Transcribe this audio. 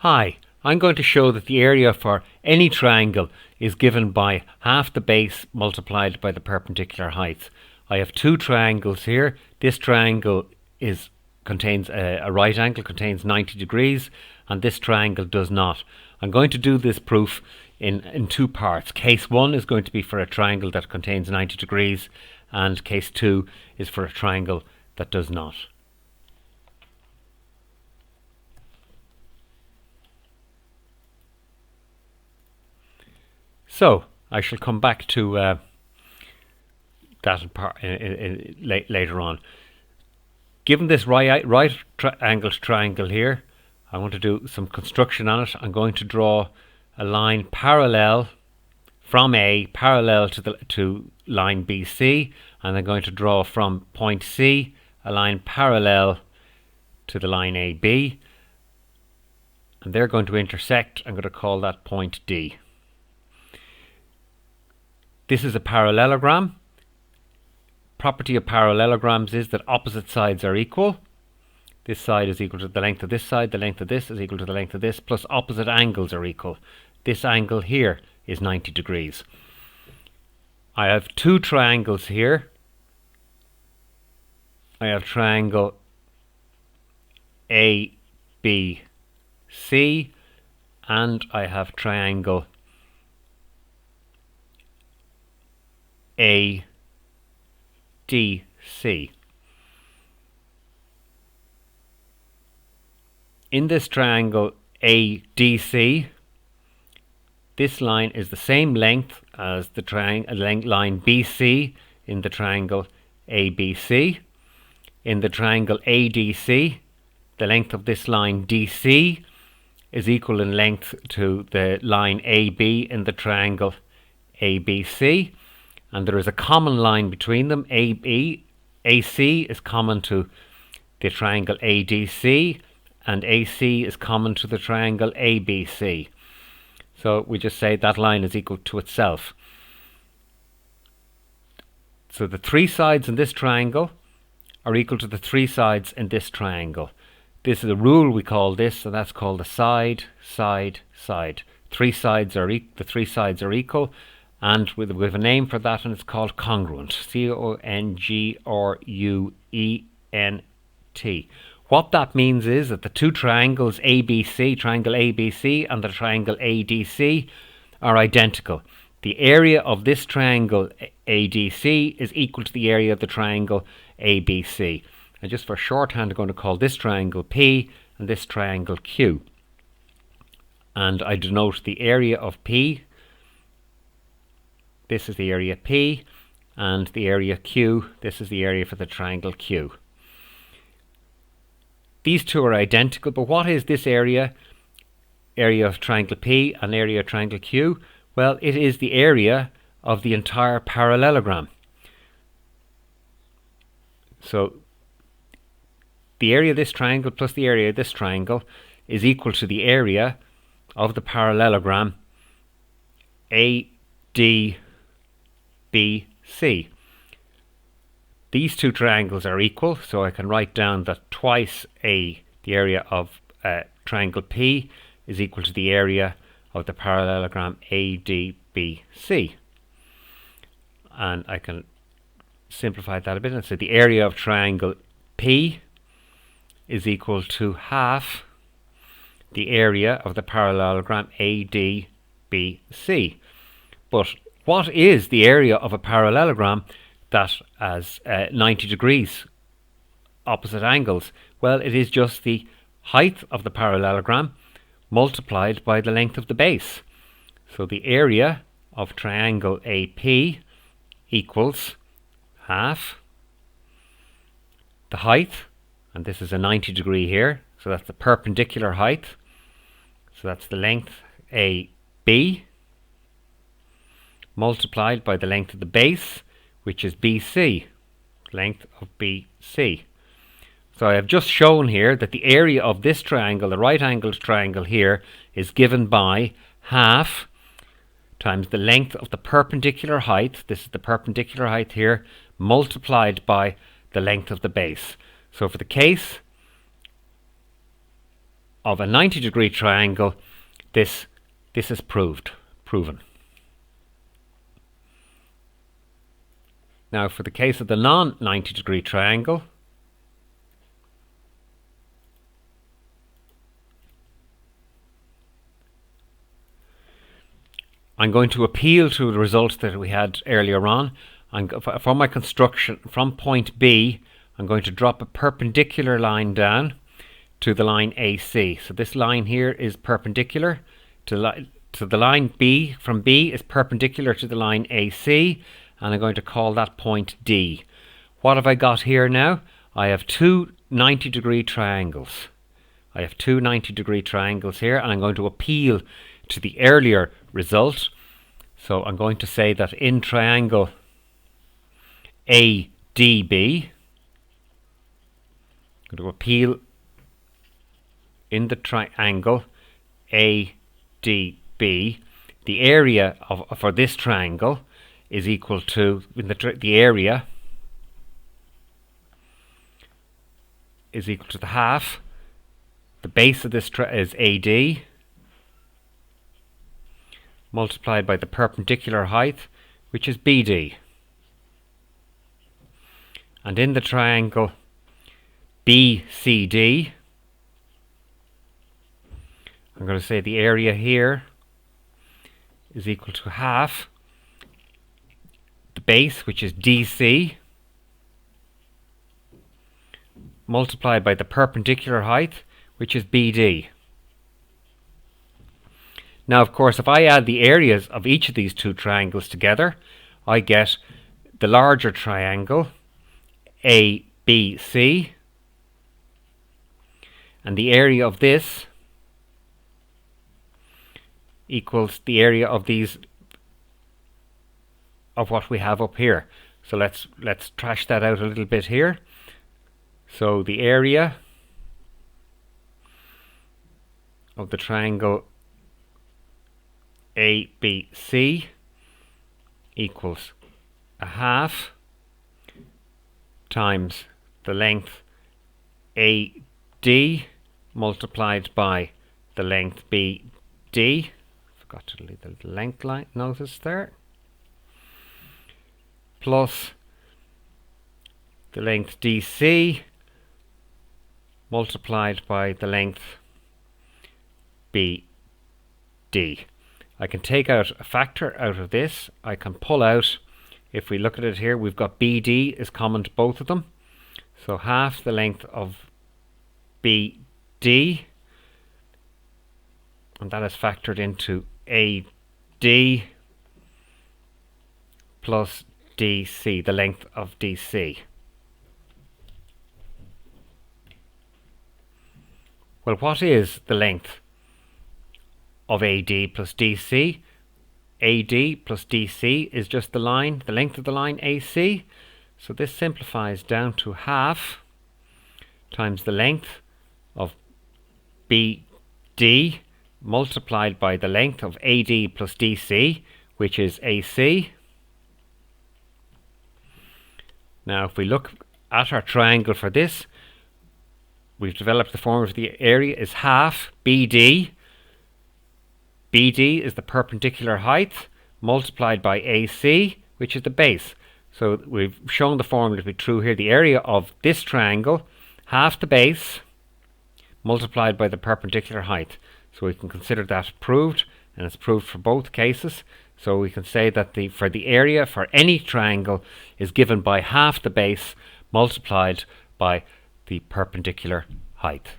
Hi, I'm going to show that the area for any triangle is given by half the base multiplied by the perpendicular height. I have two triangles here. This triangle contains a right angle, contains 90 degrees, and this triangle does not. I'm going to do this proof in two parts. Case 1 is going to be for a triangle that contains 90 degrees, and case 2 is for a triangle that does not. So I shall come back to that later on. Given this right angled triangle here, I want to do some construction on it. I'm going to draw a line parallel from A, parallel to line BC, and I'm going to draw from point C a line parallel to the line AB, and they're going to intersect. I'm going to call that point D. This is a parallelogram. Property of parallelograms is that opposite sides are equal. This side is equal to the length of this side, the length of this is equal to the length of this, plus opposite angles are equal. This angle here is 90 degrees. I have two triangles here. I have triangle ABC, and I have triangle ADC. In this triangle ADC, this line is the same length as the line BC in the triangle ABC. In the triangle ADC, the length of this line DC is equal in length to the line AB in the triangle ABC, and there is a common line between them. AC is common to the triangle ADC, and AC is common to the triangle ABC. So we just say that line is equal to itself. So the three sides in this triangle are equal to the three sides in this triangle. This is a rule, we call this, so that's called the side, side, side. The three sides are equal, and we have a name for that, and it's called congruent. C-O-N-G-R-U-E-N-T. What that means is that the two triangles ABC, triangle ABC and the triangle ADC, are identical. The area of this triangle ADC is equal to the area of the triangle ABC. And just for shorthand, I'm going to call this triangle P and this triangle Q. And I denote the area of P. This is the area P, and the area Q, this is the area for the triangle Q. These two are identical, but what is this area? Area of triangle P and area of triangle Q? Well, it is the area of the entire parallelogram. So the area of this triangle plus the area of this triangle is equal to the area of the parallelogram ADBC. These two triangles are equal, so I can write down that twice the area of triangle P is equal to the area of the parallelogram ADBC. And I can simplify that a bit and say the area of triangle P is equal to half the area of the parallelogram ADBC. But what is the area of a parallelogram that has 90 degrees opposite angles? Well, it is just the height of the parallelogram multiplied by the length of the base. So the area of triangle AP equals half the height, and this is a 90 degree here, so that's the perpendicular height, so that's the length AB multiplied by the length of the base, which is BC, length of BC. So I have just shown here that the area of this triangle, the right angled triangle here, is given by half times the length of the perpendicular height, this is the perpendicular height here, multiplied by the length of the base. So for the case of a 90-degree triangle, this is proven. Now for the case of the non-90-degree triangle, I'm going to appeal to the results that we had earlier on. For my construction, from point B, I'm going to drop a perpendicular line down to the line AC. So this line here is perpendicular to the line B. From B is perpendicular to the line AC, and I'm going to call that point D. What have I got here now? I have two 90-degree triangles. I have two 90-degree triangles here, and I'm going to appeal to the earlier result. So I'm going to say that in triangle ADB, I'm going to appeal in the triangle ADB, the area for this triangle is equal to, the area is equal to the half. The base of this is AD multiplied by the perpendicular height, which is BD. And in the triangle BCD, I'm going to say the area here is equal to half the base, which is DC, multiplied by the perpendicular height, which is BD. Now, of course, if I add the areas of each of these two triangles together, I get the larger triangle ABC, and the area of this equals the area of these, of what we have up here. So let's trash that out a little bit here. So the area of the triangle ABC equals a half times the length AD multiplied by the length BD. Forgot to leave the little length line notice there. Plus the length DC multiplied by the length BD. I can take out a factor out of this. I can pull out, if we look at it here, we've got BD is common to both of them. So half the length of BD, and that is factored into AD plus DC, the length of DC. Well, what is the length of AD plus DC? AD plus DC is just the line, the length of the line AC. So this simplifies down to half times the length of BD multiplied by the length of AD plus DC, which is AC. Now if we look at our triangle for this, we've developed the formula for the area is half BD. BD is the perpendicular height multiplied by AC, which is the base. So we've shown the formula to be true here. The area of this triangle, half the base multiplied by the perpendicular height. So we can consider that proved, and it's proved for both cases. So we can say that for the area for any triangle is given by half the base multiplied by the perpendicular height.